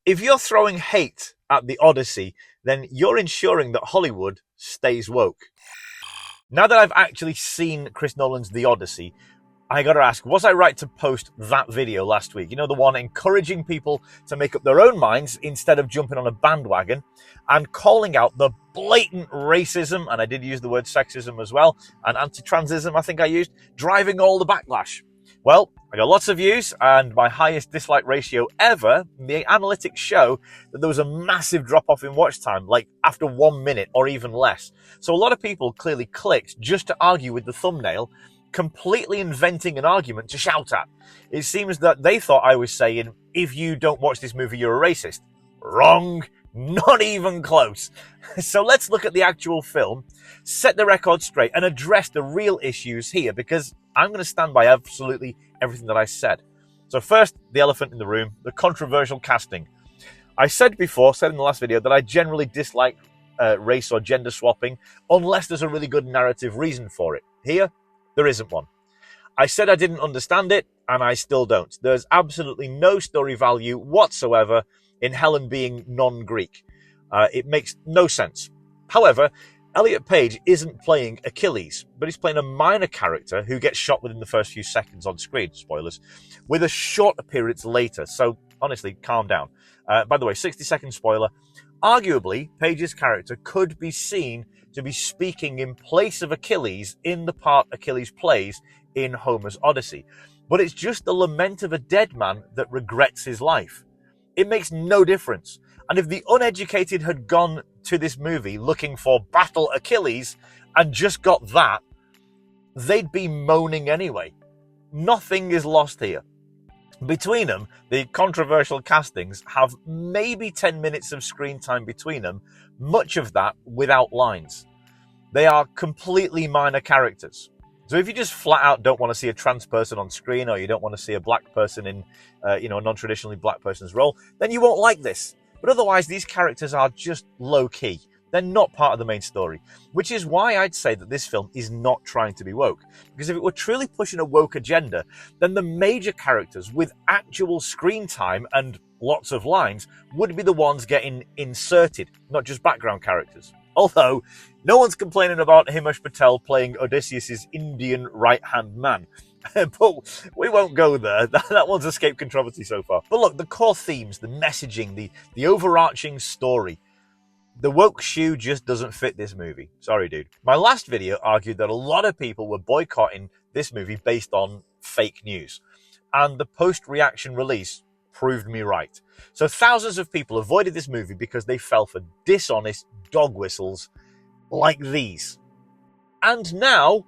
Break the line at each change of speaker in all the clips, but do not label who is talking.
If you're throwing hate at the Odyssey, then you're ensuring that Hollywood stays woke. Now that I've actually seen Chris Nolan's The Odyssey, I gotta ask, was I right to post that video last week? You know, the one encouraging people to make up their own minds instead of jumping on a bandwagon, and calling out the blatant racism, and I did use the word sexism as well, and anti-transism I think I used, driving all the backlash. Well, I got lots of views and my highest dislike ratio ever. The analytics show that there was a massive drop-off in watch time, like after 1 minute or even less. So a lot of people clearly clicked just to argue with the thumbnail, completely inventing an argument to shout at. It seems that they thought I was saying, if you don't watch this movie, you're a racist. Wrong. Not even close. So let's look at the actual film, set the record straight, and address the real issues here, because I'm going to stand by absolutely everything that I said. So first, the elephant in the room, the controversial casting. I said in the last video, that I generally dislike race or gender swapping unless there's a really good narrative reason for it. Here, there isn't one. I said I didn't understand it, and I still don't. There's absolutely no story value whatsoever in Helen being non-Greek. It makes no sense. However, Elliot Page isn't playing Achilles, but he's playing a minor character who gets shot within the first few seconds on screen, spoilers, with a short appearance later. So honestly, calm down. By the way, 60-second spoiler. Arguably, Page's character could be seen to be speaking in place of Achilles in the part Achilles plays in Homer's Odyssey. But it's just the lament of a dead man that regrets his life. It makes no difference. And if the uneducated had gone to this movie looking for Battle Achilles and just got that, they'd be moaning anyway. Nothing is lost here. Between them, the controversial castings have maybe 10 minutes of screen time between them, much of that without lines. They are completely minor characters. So if you just flat out don't want to see a trans person on screen, or you don't want to see a black person in, a non-traditionally black person's role, then you won't like this. But otherwise, these characters are just low-key. They're not part of the main story, which is why I'd say that this film is not trying to be woke. Because if it were truly pushing a woke agenda, then the major characters with actual screen time and lots of lines would be the ones getting inserted, not just background characters. Although, no one's complaining about Himesh Patel playing Odysseus' Indian right-hand man. But we won't go there. That one's escaped controversy so far. But look, the core themes, the messaging, the overarching story, the woke shoe just doesn't fit this movie. Sorry, dude. My last video argued that a lot of people were boycotting this movie based on fake news. And the post-reaction release proved me right. So thousands of people avoided this movie because they fell for dishonest dog whistles like these. And now,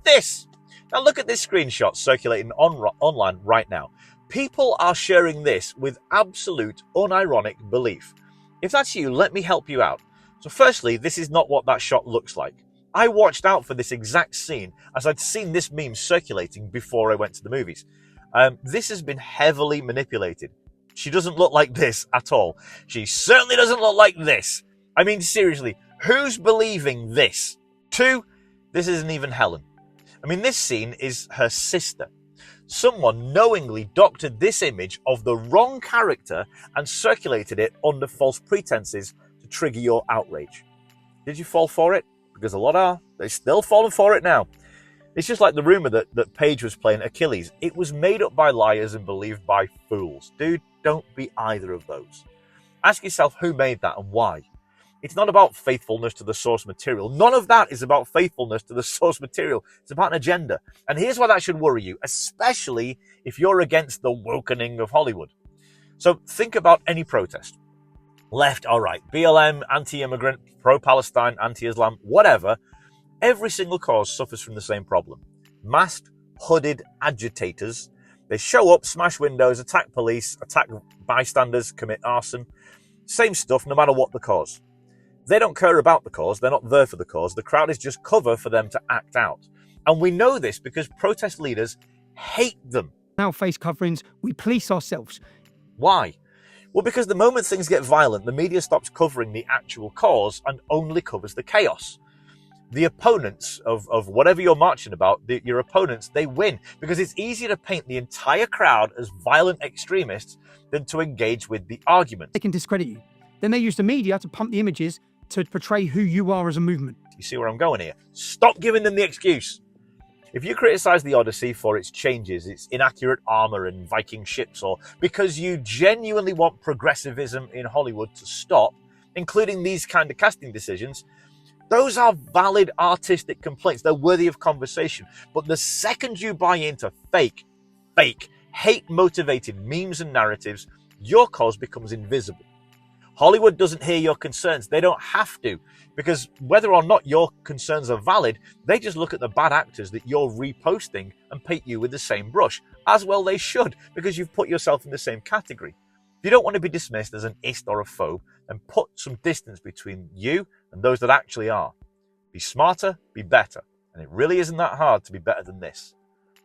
this. Now look at this screenshot circulating online right now. People are sharing this with absolute unironic belief. If that's you, let me help you out. So firstly, this is not what that shot looks like. I watched out for this exact scene as I'd seen this meme circulating before I went to the movies. This has been heavily manipulated. She doesn't look like this at all. She certainly doesn't look like this. I mean, seriously, who's believing this? 2, this isn't even Helen. I mean, this scene is her sister. Someone knowingly doctored this image of the wrong character and circulated it under false pretenses to trigger your outrage. Did you fall for it? Because a lot are. They're still falling for it now. It's just like the rumor that Paige was playing Achilles. It was made up by liars and believed by fools. Dude, don't be either of those. Ask yourself who made that and why. It's not about faithfulness to the source material. None of that is about faithfulness to the source material. It's about an agenda. And here's why that should worry you, especially if you're against the wokening of Hollywood. So think about any protest. Left or right, BLM, anti-immigrant, pro-Palestine, anti-Islam, whatever. Every single cause suffers from the same problem. Masked, hooded agitators. They show up, smash windows, attack police, attack bystanders, commit arson. Same stuff, no matter what the cause. They don't care about the cause. They're not there for the cause. The crowd is just cover for them to act out. And we know this because protest leaders hate them.
Our face coverings, we police ourselves.
Why? Well, because the moment things get violent, the media stops covering the actual cause and only covers the chaos. the opponents of whatever you're marching about, your opponents, they win, because it's easier to paint the entire crowd as violent extremists than to engage with the argument.
They can discredit you. Then they use the media to pump the images to portray who you are as a movement.
You see where I'm going here? Stop giving them the excuse. If you criticize the Odyssey for its changes, its inaccurate armor and Viking ships, or because you genuinely want progressivism in Hollywood to stop, including these kind of casting decisions, those are valid artistic complaints. They're worthy of conversation. But the second you buy into fake, hate-motivated memes and narratives, your cause becomes invisible. Hollywood doesn't hear your concerns. They don't have to, because whether or not your concerns are valid, they just look at the bad actors that you're reposting and paint you with the same brush. As well they should, because you've put yourself in the same category. If you don't want to be dismissed as an ist or a phobe, then put some distance between you and those that actually are. Be smarter, be better. And it really isn't that hard to be better than this.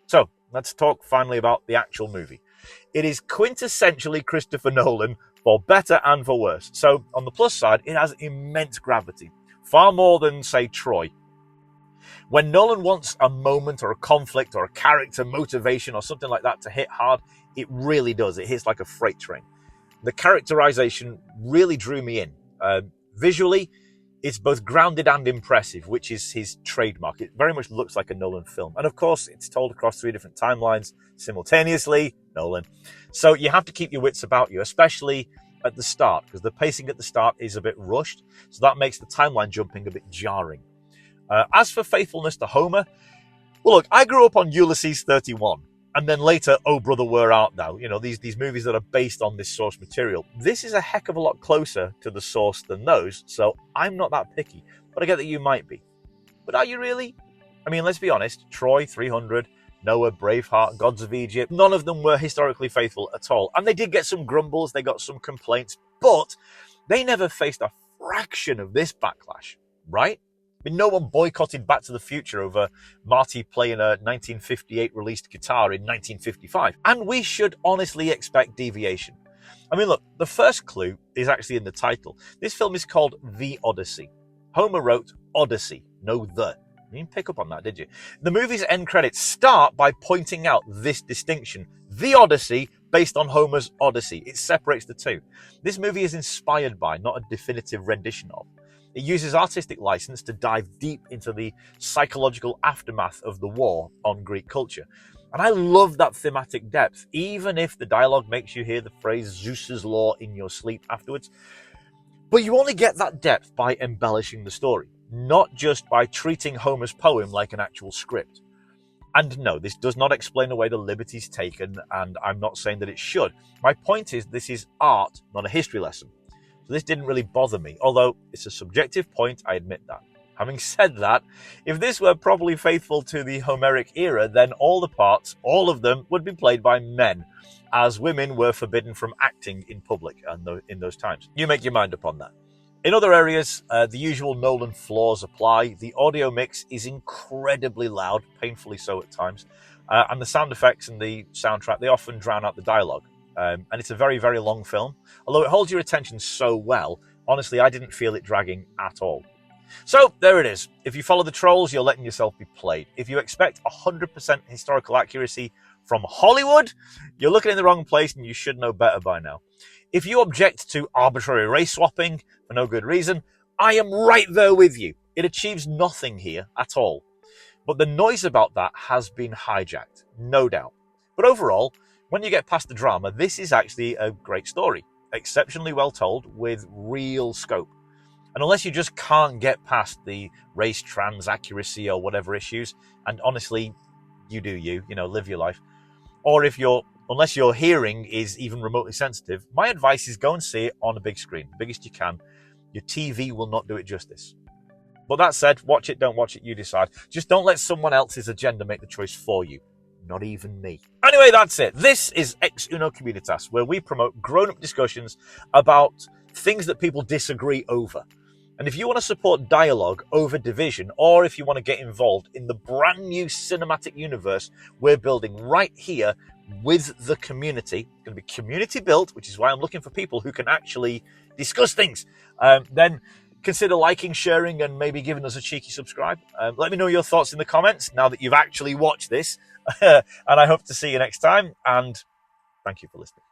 So, let's talk finally about the actual movie. It is quintessentially Christopher Nolan, for better and for worse. So, on the plus side, it has immense gravity. Far more than, say, Troy. When Nolan wants a moment or a conflict or a character motivation or something like that to hit hard, it really does. It hits like a freight train. The characterization really drew me in. Visually, it's both grounded and impressive, which is his trademark. It very much looks like a Nolan film. And of course, it's told across 3 different timelines simultaneously, Nolan. So you have to keep your wits about you, especially at the start, because the pacing at the start is a bit rushed. So that makes the timeline jumping a bit jarring. As for faithfulness to Homer, well, look, I grew up on Ulysses 31. And then later, Oh Brother, Where Art Thou? You know, these movies that are based on this source material. This is a heck of a lot closer to the source than those, so I'm not that picky. But I get that you might be. But are you really? I mean, let's be honest. Troy, 300, Noah, Braveheart, Gods of Egypt, none of them were historically faithful at all. And they did get some grumbles, they got some complaints, but they never faced a fraction of this backlash, right? I mean, no one boycotted Back to the Future over Marty playing a 1958 released guitar in 1955. And we should honestly expect deviation. I mean, look, the first clue is actually in the title. This film is called The Odyssey. Homer wrote Odyssey, no the. You didn't pick up on that, did you? The movie's end credits start by pointing out this distinction. The Odyssey, based on Homer's Odyssey. It separates the two. This movie is inspired by, not a definitive rendition of. It uses artistic license to dive deep into the psychological aftermath of the war on Greek culture. And I love that thematic depth, even if the dialogue makes you hear the phrase Zeus's law in your sleep afterwards. But you only get that depth by embellishing the story, not just by treating Homer's poem like an actual script. And no, this does not explain away the liberties taken, and I'm not saying that it should. My point is, this is art, not a history lesson. So this didn't really bother me, although it's a subjective point, I admit that. Having said that, if this were properly faithful to the Homeric era, then all the parts, all of them, would be played by men, as women were forbidden from acting in public in those times. You make your mind up on that. In other areas, the usual Nolan flaws apply. The audio mix is incredibly loud, painfully so at times, and the sound effects and the soundtrack, they often drown out the dialogue. And it's a very, very long film. Although it holds your attention so well, honestly, I didn't feel it dragging at all. So, there it is. If you follow the trolls, you're letting yourself be played. If you expect 100% historical accuracy from Hollywood, you're looking in the wrong place and you should know better by now. If you object to arbitrary race swapping for no good reason, I am right there with you. It achieves nothing here at all. But the noise about that has been hijacked, no doubt. But overall, when you get past the drama, this is actually a great story, exceptionally well told with real scope. And unless you just can't get past the race, trans, accuracy or whatever issues, and honestly, you do you, live your life. Or unless your hearing is even remotely sensitive, my advice is go and see it on a big screen, the biggest you can. Your TV will not do it justice. But that said, watch it, don't watch it, you decide. Just don't let someone else's agenda make the choice for you. Not even me. Anyway, that's it. This is exunocommunitas, where we promote grown-up discussions about things that people disagree over. And if you want to support dialogue over division, or if you want to get involved in the brand new cinematic universe we're building right here with the community, it's going to be community built, which is why I'm looking for people who can actually discuss things, then consider liking, sharing, and maybe giving us a cheeky subscribe. Let me know your thoughts in the comments now that you've actually watched this. And I hope to see you next time. And thank you for listening.